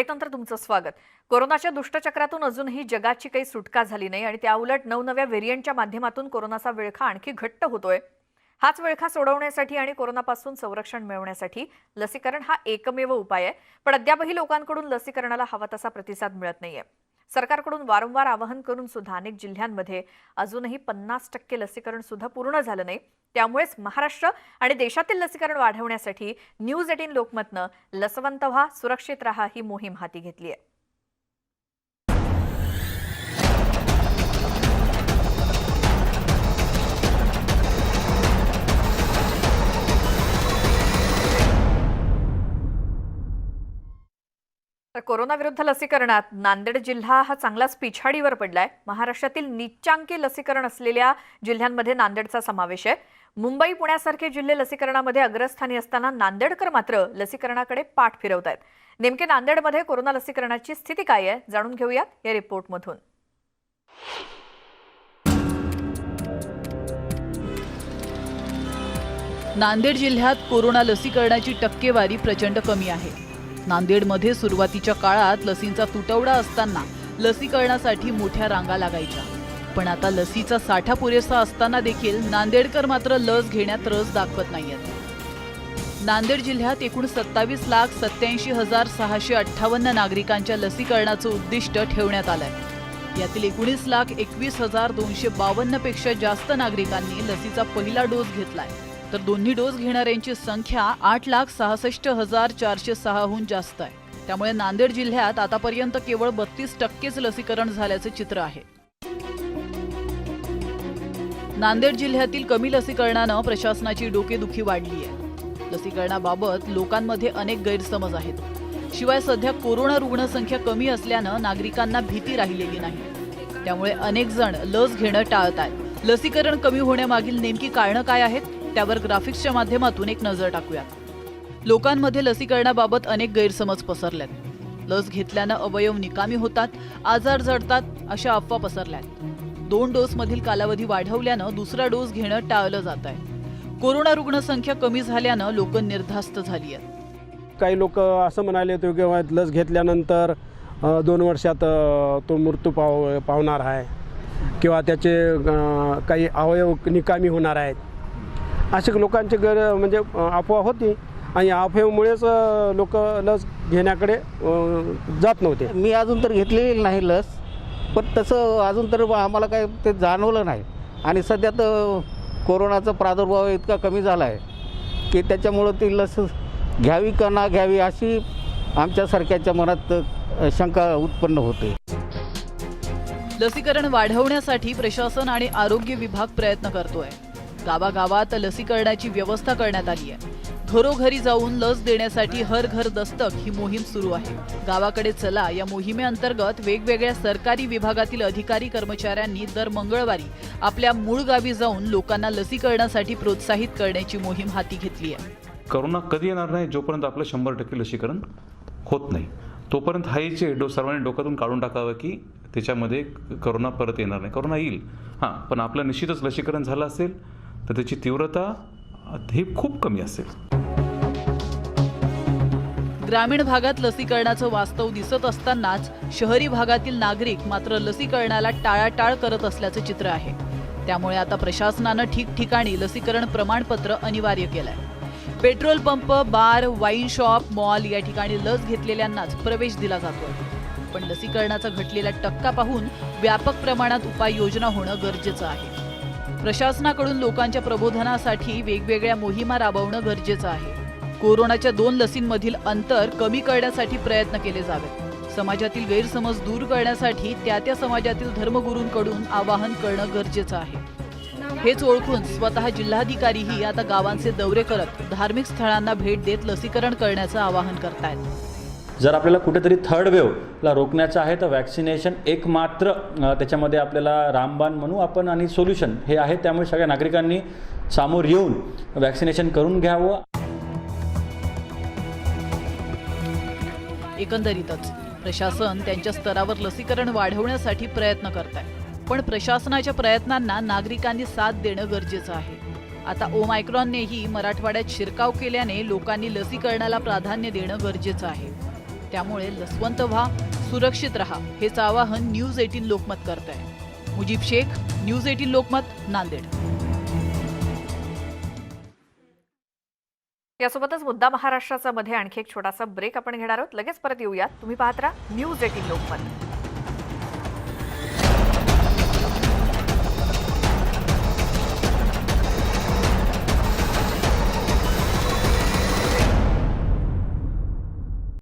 ब्रेकनंतर तुमचं स्वागत। कोरोनाच्या दुष्टचक्रातून अजूनही जगाची काही सुटका झाली नाही आणि त्याउलट नवनव्या व्हेरिएंटच्या माध्यमातून कोरोनाचा विळखा आणखी घट्ट होतोय। हाच विळखा सोडवण्यासाठी आणि कोरोनापासून संरक्षण मिळवण्यासाठी लसीकरण हा एकमेव उपाय आहे, पण अद्यापही लोकांकडून लसीकरणाला हवा तसा प्रतिसाद मिळत नाहीये। सरकारकडून वारंवार आवाहन करून सुद्धा अनेक जिल्ह्यांमध्ये अजूनही 50% लसीकरण सुद्धा पूर्ण झालं नाही। त्यामुळेच महाराष्ट्र आणि देशातील लसीकरण वाढवण्यासाठी न्यूज 18 लोकमतनं लसवंत व्हा, सुरक्षित राहा ही मोहीम हाती घेतली आहे। कोरोना विरुद्ध लसीकरणात नांदेड जिल्हा हा चांगलाच पिछाडीवर पडलाय। महाराष्ट्रातील नीचांकी लसीकरण असलेल्या जिल्ह्यांमध्ये नांदेडचा समावेश आहे। मुंबई पुण्यासारखे जिल्हे लसीकरणामध्ये अग्रस्थानी असताना नांदेडकर मात्र लसीकरणाकडे पाठ फिरवतायत। नेमके नांदेडमध्ये कोरोना लसीकरणाची स्थिती काय आहे जाणून घेऊयात या रिपोर्टमधून। नांदेड जिल्ह्यात कोरोना लसीकरणाची टक्केवारी प्रचंड कमी आहे। नांदेडमध्ये सुरुवातीच्या काळात लसींचा तुटवडा असताना लसीकरणासाठी मोठ्या रांगा लागायच्या, पण आता लसीचा साठा पुरेसा असताना देखील नांदेडकर मात्र लस घेण्यात रस दाखवत नाहीयेत। नांदेड जिल्ह्यात एकूण 27,87,658 नागरिकांच्या लसीकरणाचं उद्दिष्ट ठेवण्यात आलंय। यातील 19,21,252 पेक्षा जास्त नागरिकांनी लसीचा पहिला डोस घेतलाय, तर दोन्ही डोस घेणाऱ्यांची संख्या 8,66,406हून जास्त आहे। त्यामुळे नांदेड जिल्ह्यात आतापर्यंत केवळ 32% लसीकरण झाल्याचे चित्र आहे। नांदेड जिल्ह्यातील कमी लसीकरणानं प्रशासनाची डोकेदुखी वाढली आहे। लसीकरणाबाबत लोकांमध्ये अनेक गैरसमज आहेत। शिवाय सध्या कोरोना रुग्णसंख्या कमी असल्यानं नागरिकांना भीती राहिलेली नाही। त्यामुळे अनेक जण लस घेणं टाळतात। लसीकरण कमी होण्यामागील नेमकी कारणं काय आहेत त्यावर ग्राफिक्सच्या माध्यमातून एक नजर टाकूया। लोकांमध्ये लसीकरणाबाबत अनेक गैरसमज पसरल्यात। लस घेतल्यानं अवयव निकामी होतात, आजार जडतात अशा अफवा पसरल्यात। 2 डोस मधील कालावधी वाढवल्यानं दुसरा डोस घेणं टाळलं जात आहे। कोरोना रुग्णसंख्या कमी झाल्यानं लोक निर्धास्त झाली आहेत। काही लोक असं म्हणाले होते की लस घेतल्यानंतर 2 वर्षात तो मृत्यू पावणार आहे किंवा त्याचे काही अवयव निकामी होणार आहेत, अशा लोकांची म्हणजे अफवा होती आणि अफवेमुळेच लोक लस घेण्याकडे जात नव्हते। मी अजून तर घेतलेली नाही लस, पण तसं अजून तर आम्हाला काय ते जाणवलं नाही। आणि सध्या तर कोरोनाचा प्रादुर्भाव इतका कमी झाला आहे की त्याच्यामुळं ती लस घ्यावी का ना घ्यावी अशी आमच्यासारख्याच्या मनात शंका उत्पन्न होते। लसीकरण वाढवण्यासाठी प्रशासन आणि आरोग्य विभाग प्रयत्न करतोय। गावागावात लसीकरणाची व्यवस्था करण्यात आली आहे। घरोघरी जाऊन लस देण्यासाठी हर घर दस्तक ही मोहीम सुरू आहे। गावाकडे चला या मोहिमेअंतर्गत वेगवेगळ्या सरकारी विभागातील अधिकारी कर्मचाऱ्यांनी दर मंगळवारी आपल्या मूळ गावी जाऊन लोकांना लसीकरणासाठी प्रोत्साहित करण्याची मोहीम हाती घेतली आहे। कोरोना कधी येणार नाही जोपर्यंत आपलं 100% लसीकरण होत नाही, तोपर्यंत हायचे डोस सर्वांनी डोक्यातून काढून टाकावं की त्याच्यामध्ये कोरोना परत येणार नाही। कोरोना येईल हां, पण आपलं निश्चितच लसीकरण झालं असेल तर त्याची तीव्रता ही खूप कमी असेल। ग्रामीण भागात लसीकरणाचं वास्तव दिसत असतानाच शहरी भागातील नागरिक मात्र लसीकरणाला टाळाटाळ करत असल्याचं चित्र आहे। त्यामुळे आता प्रशासनानं ठिकठिकाणी लसीकरण प्रमाणपत्र अनिवार्य केलंय। पेट्रोल पंप, बार, वाईन शॉप, मॉल या ठिकाणी लस घेतलेल्यांनाच प्रवेश दिला जातोय। पण लसीकरणाचा घटलेला टक्का पाहून व्यापक प्रमाणात उपाययोजना होणं गरजेचं आहे। प्रशासनाकडून लोकांच्या प्रबोधनासाठी वेगवेगळ्या मोहिमा राबवणं गरजेचं आहे। कोरोनाच्या 2 लसींमधील अंतर कमी करण्यासाठी प्रयत्न केले जावेत। समाजातील गैरसमज दूर करण्यासाठी त्या समाजातील धर्मगुरूंकडून आवाहन करणं गरजेचं आहे। हेच ओळखून स्वतः जिल्हाधिकारीही आता गावांचे दौरे करत धार्मिक स्थळांना भेट देत लसीकरण करण्याचं आवाहन करतायत। जर आपल्याला कुठेतरी थर्ड वेव्हला रोखण्याचं आहे तर वॅक्सिनेशन एकमात्र त्याच्यामध्ये आपल्याला रामबाण म्हणू आपण आणि सोल्युशन हे आहे। त्यामुळे सगळ्या नागरिकांनी सामोर येऊन वॅक्सिनेशन करून घ्यावं। एकंदरीतच प्रशासन त्यांच्या स्तरावर लसीकरण वाढवण्यासाठी प्रयत्न करत आहे, पण प्रशासनाच्या प्रयत्नांना नागरिकांनी साथ देणं गरजेचं आहे। आता ओमायक्रॉननेही मराठवाड्यात शिरकाव केल्याने लोकांनी लसीकरणाला प्राधान्य देणं गरजेचं आहे। त्यामुळे लसवंत व्हा, सुरक्षित रहा, हेच आवाहन न्यूज 18 लोकमत करत आहे. मुजीब शेख, न्यूज 18 लोकमत, नांदेड. यासोबतच मुद्दा महाराष्ट्राचा मध्ये आणखी एक छोटासा ब्रेक आपण घेणार आहोत. लगेच परत येऊयात. तुम्ही पाहत राहा न्यूज 18 लोकमत.